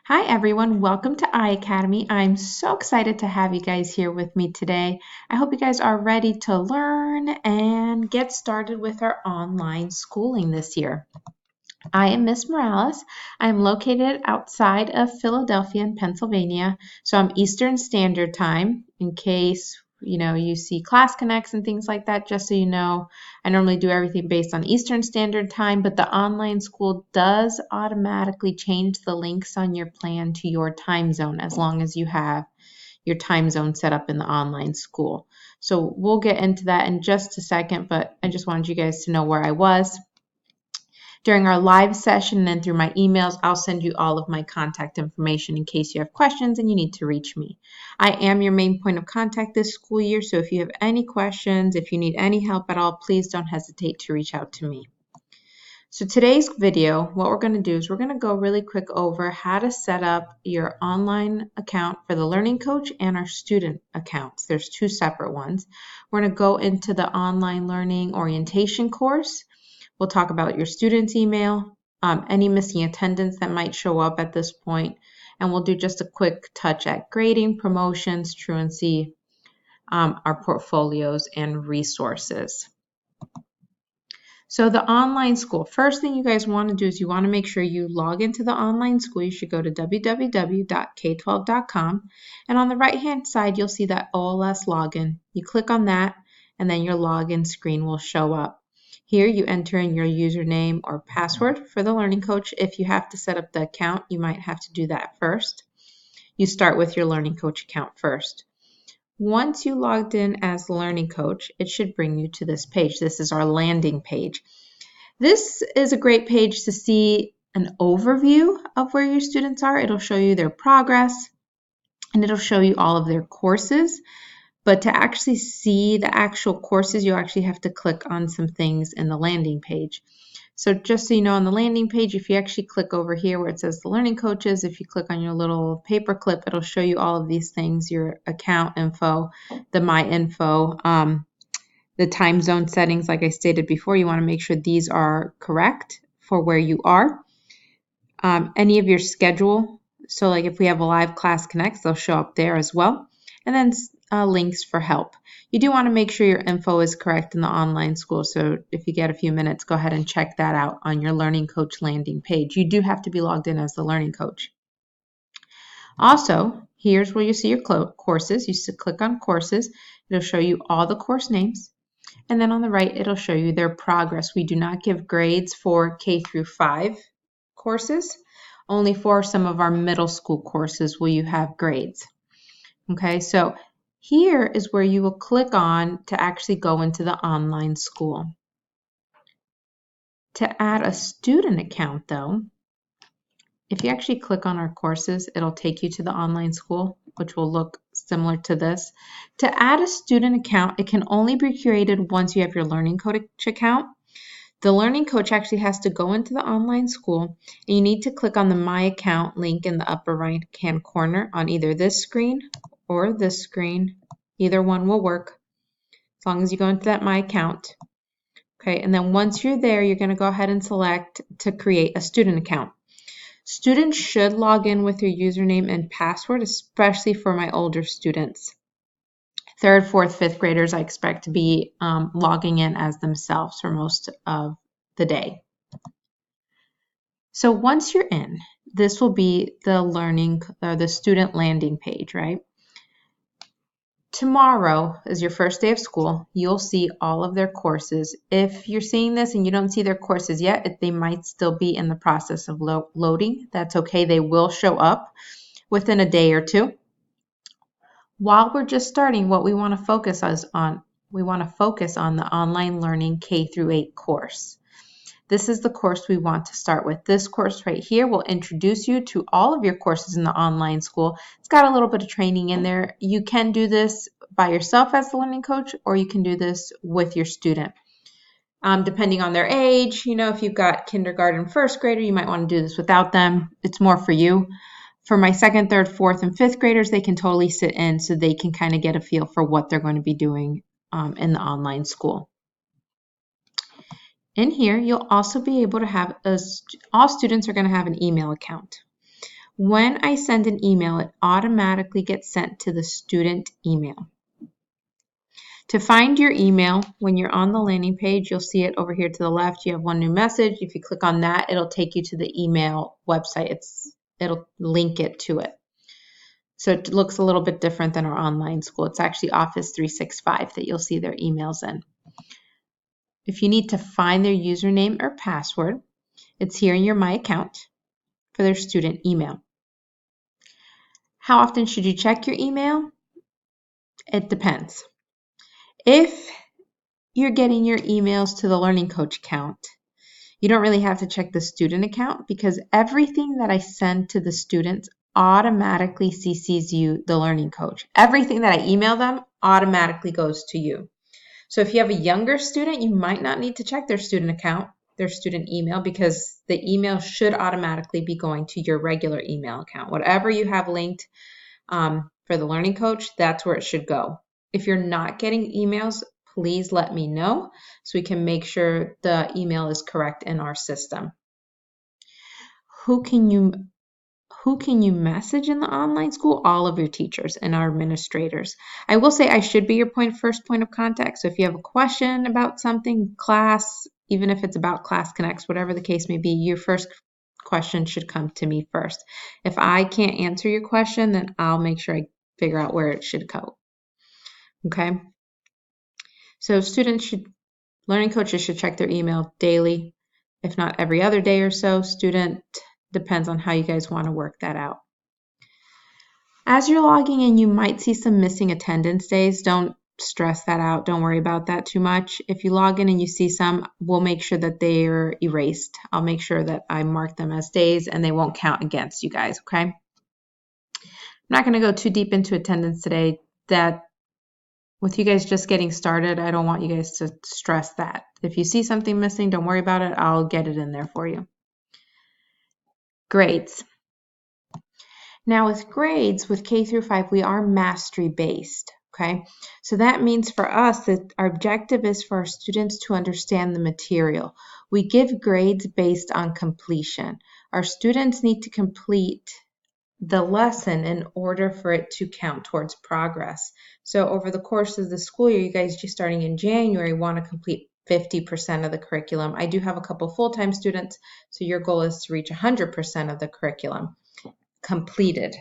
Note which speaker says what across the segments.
Speaker 1: Hi everyone, welcome to iAcademy. I'm so excited to have you guys here with me today. I hope you guys are ready to learn and get started with our online schooling this year. I am Miss Morales. I'm located outside of Philadelphia in Pennsylvania, so I'm Eastern Standard Time in case you see class connects and things like that. Just so you know, I normally do everything based on Eastern Standard Time, but the online school does automatically change the links on your plan to your time zone as long as you have your time zone set up in the online school. So we'll get into that in just a second, but I just wanted you guys to know where I was. During our live session and then through my emails, I'll send you all of my contact information in case you have questions and you need to reach me. I am your main point of contact this school year, so if you have any questions, if you need any help at all, please don't hesitate to reach out to me. So today's video, what we're going to do is we're going to go really quick over how to set up your online account for the Learning Coach and our student accounts. There's two separate ones. We're going to go into the online learning orientation course. We'll talk about your student's email, any missing attendance that might show up at this point, and we'll do just a quick touch at grading, promotions, truancy, our portfolios, and resources. So the online school, first thing you guys want to do is you want to make sure you log into the online school. You should go to www.k12.com, and on the right-hand side, you'll see that OLS login. You click on that, and then your login screen will show up. Here you enter in your username or password for the Learning Coach. If you have to set up the account, you might have to do that first. You start with your Learning Coach account first. Once you logged in as the Learning Coach, it should bring you to this page. This is our landing page. This is a great page to see an overview of where your students are. It'll show you their progress and it'll show you all of their courses. But to actually see the actual courses, you actually have to click on some things in the landing page. So just so you know, on the landing page, if you actually click over here where it says the Learning Coaches, if you click on your little paper clip, it'll show you all of these things, your account info, the My Info, the time zone settings. Like I stated before, you want to make sure these are correct for where you are. Any of your schedule. So like if we have a live class connects, they'll show up there as well. And then links for help. You do want to make sure your info is correct in the online school. So if you get a few minutes, go ahead and check that out on your Learning Coach landing page. You do have to be logged in as the Learning Coach. Also, here's where you see your courses. You click on courses. It'll show you all the course names. And then on the right, it'll show you their progress. We do not give grades for K through 5 courses. Only for some of our middle school courses will you have grades. Okay, so here is where you will click on to actually go into the online school. To add a student account though, if you actually click on our courses, it'll take you to the online school, which will look similar to this. To add a student account, it can only be created once you have your Learning Coach account. The Learning Coach actually has to go into the online school, and you need to click on the My Account link in the upper right-hand corner on either this screen or this screen. Either one will work as long as you go into that My Account. Okay, and then once you're there, you're going to go ahead and select to create a student account. Students should log in with your username and password, especially for my older students. 3rd, 4th, 5th graders, I expect to be logging in as themselves for most of the day. So once you're in, this will be the student landing page, right? Tomorrow is your first day of school. You'll see all of their courses. If you're seeing this and you don't see their courses yet, they might still be in the process of loading. That's okay. They will show up within a day or two. While we're just starting, what we want to focus on the online learning K through 8 course. This is the course we want to start with. This course right here will introduce you to all of your courses in the online school. It's got a little bit of training in there. You can do this by yourself as the Learning Coach, or you can do this with your student. Depending on their age, if you've got kindergarten, 1st grader, you might want to do this without them. It's more for you. For my 2nd, 3rd, 4th, and 5th graders, they can totally sit in so they can kind of get a feel for what they're going to be doing in the online school. In here, you'll also be able to have all students are going to have an email account. When I send an email, it automatically gets sent to the student email. To find your email, when you're on the landing page, you'll see it over here to the left. You have one new message. If you click on that, it'll take you to the email website. It'll link it to it. So it looks a little bit different than our online school. It's actually Office 365 that you'll see their emails in. If you need to find their username or password, it's here in your My Account for their student email. How often should you check your email? It depends. If you're getting your emails to the Learning Coach account, you don't really have to check the student account because everything that I send to the students automatically CCs you, the Learning Coach. Everything that I email them automatically goes to you. So if you have a younger student, you might not need to check their student account, their student email, because the email should automatically be going to your regular email account. Whatever you have linked for the Learning Coach, that's where it should go. If you're not getting emails, please let me know so we can make sure the email is correct in our system. Who can you message in the online school? All of your teachers and our administrators. I will say I should be your first point of contact. So if you have a question about something, class, even if it's about Class Connects, whatever the case may be, your first question should come to me first. If I can't answer your question, then I'll make sure I figure out where it should go. Okay? So Learning Coaches should check their email daily, if not every other day or so. Student depends on how you guys want to work that out. As you're logging in, you might see some missing attendance days. Don't stress that out. Don't worry about that too much. If you log in and you see some, we'll make sure that they're erased. I'll make sure that I mark them as days and they won't count against you guys, okay? I'm not going to go too deep into attendance today. That with you guys just getting started, I don't want you guys to stress that. If you see something missing, don't worry about it. I'll get it in there for you. Grades. Now with grades, with K through 5, we are mastery based, okay? So that means for us that our objective is for our students to understand the material. We give grades based on completion. Our students need to complete the lesson in order for it to count towards progress. So over the course of the school year, you guys just starting in January want to complete 50% of the curriculum. I do have a couple full-time students, so your goal is to reach 100% of the curriculum completed.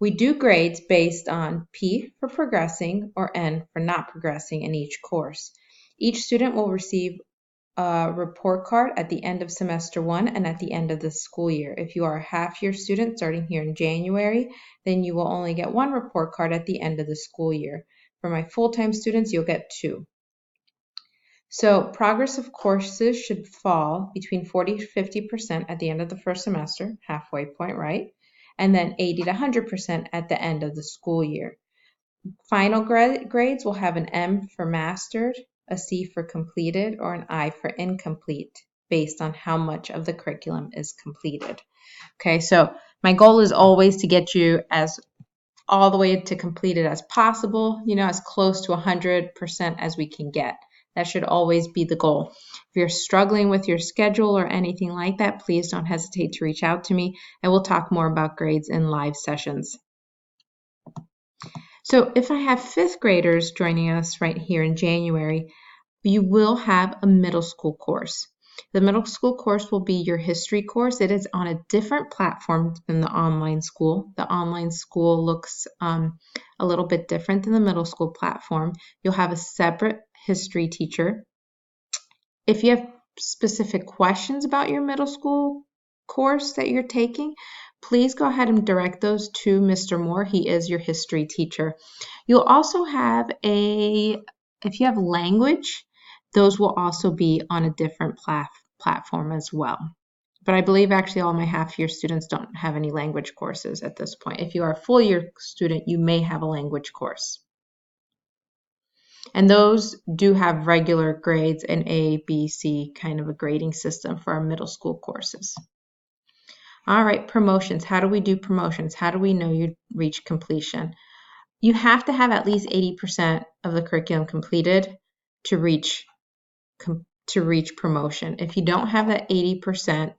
Speaker 1: We do grades based on P for progressing or N for not progressing in each course. Each student will receive a report card at the end of semester 1 and at the end of the school year. If you are a half-year student starting here in January, then you will only get 1 report card at the end of the school year. For my full-time students, you'll get 2. So progress of courses should fall between 40 to 50% at the end of the first semester, halfway point, right? And then 80 to 100% at the end of the school year. Final grades will have an M for mastered, a C for completed, or an I for incomplete, based on how much of the curriculum is completed. Okay, so my goal is always to get you as all the way to completed as possible, as close to 100% as we can get. That should always be the goal. If you're struggling with your schedule or anything like that, please don't hesitate to reach out to me, and we'll talk more about grades in live sessions. So if I have 5th graders joining us right here in January, you will have a middle school course. The middle school course will be your history course. It is on a different platform than the online school. The online school looks a little bit different than the middle school platform. You'll have a separate history teacher. If you have specific questions about your middle school course that you're taking, please go ahead and direct those to Mr. Moore. He is your history teacher. You'll also have if you have language, those will also be on a different platform as well. But I believe actually all my half-year students don't have any language courses at this point. If you are a full-year student, you may have a language course. And those do have regular grades and A, B, C kind of a grading system for our middle school courses. All right, promotions. How do we do promotions? How do we know you reach completion? You have to have at least 80% of the curriculum completed to reach promotion. If you don't have that 80%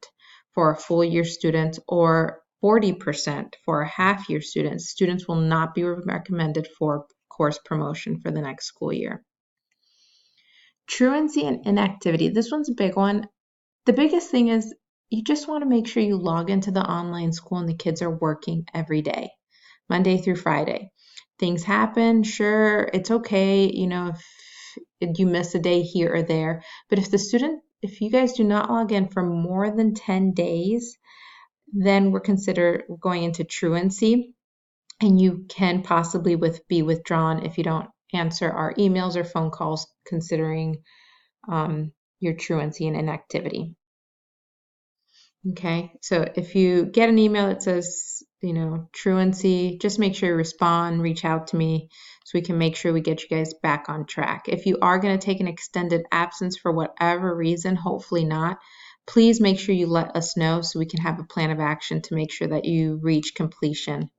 Speaker 1: for a full year student or 40% for half-year students. Students will not be recommended for course promotion for the next school year. Truancy and inactivity. This one's a big one. The biggest thing is you just want to make sure you log into the online school and the kids are working every day, Monday through Friday. Things happen, sure, it's okay, if you miss a day here or there. But if you guys do not log in for more than 10 days, then we're considered going into truancy, and you can possibly be withdrawn if you don't answer our emails or phone calls, considering your truancy and inactivity. Okay, so if you get an email that says, truancy, just make sure you respond, reach out to me so we can make sure we get you guys back on track. If you are going to take an extended absence for whatever reason, hopefully not, please make sure you let us know so we can have a plan of action to make sure that you reach completion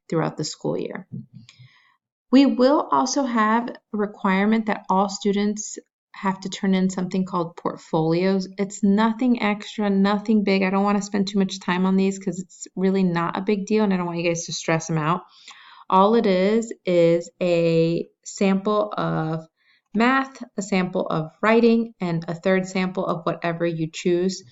Speaker 1: throughout the school year. We will also have a requirement that all students have to turn in something called portfolios. It's nothing extra, nothing big. I don't want to spend too much time on these because it's really not a big deal and I don't want you guys to stress them out. All it is a sample of math, a sample of writing, and a third sample of whatever you choose.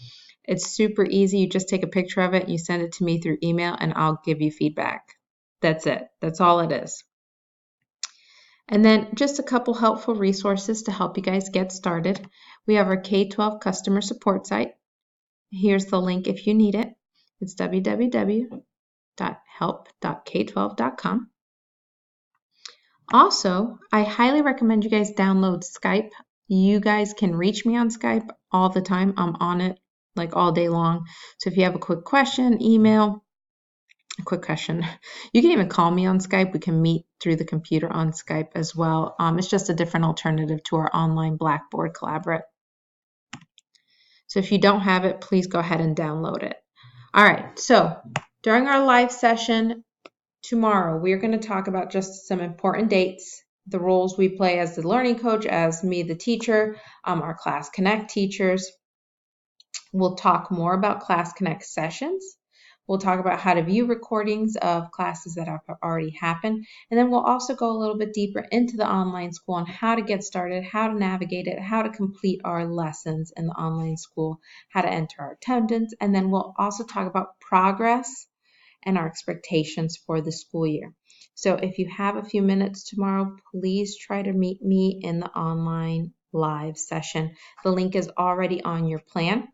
Speaker 1: It's super easy. You just take a picture of it, you send it to me through email, and I'll give you feedback. That's it. That's all it is. And then just a couple helpful resources to help you guys get started. We have our K-12 customer support site. Here's the link if you need it. It's www.help.k12.com. Also, I highly recommend you guys download Skype. You guys can reach me on Skype all the time. I'm on it like all day long. So if you have a quick question, email, a quick question. You can even call me on Skype. We can meet through the computer on Skype as well. It's just a different alternative to our online Blackboard Collaborate. So if you don't have it, please go ahead and download it. All right, so during our live session tomorrow, we're going to talk about just some important dates, the roles we play as the learning coach, as me, the teacher, our Class Connect teachers. We'll talk more about Class Connect sessions. We'll talk about how to view recordings of classes that have already happened. And then we'll also go a little bit deeper into the online school on how to get started, how to navigate it, how to complete our lessons in the online school, how to enter our attendance. And then we'll also talk about progress and our expectations for the school year. So if you have a few minutes tomorrow, please try to meet me in the online live session. The link is already on your plan.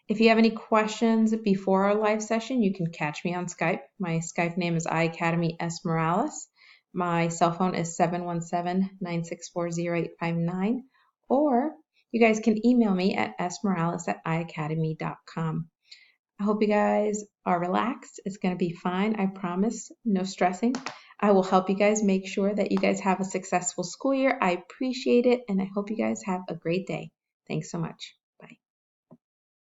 Speaker 1: If you have any questions before our live session, you can catch me on Skype. My Skype name is iAcademy S. Morales. My cell phone is 717-964-0859. Or you guys can email me at smorales@iacademy.com. I hope you guys are relaxed. It's going to be fine. I promise. No stressing. I will help you guys make sure that you guys have a successful school year. I appreciate it, and I hope you guys have a great day. Thanks so much.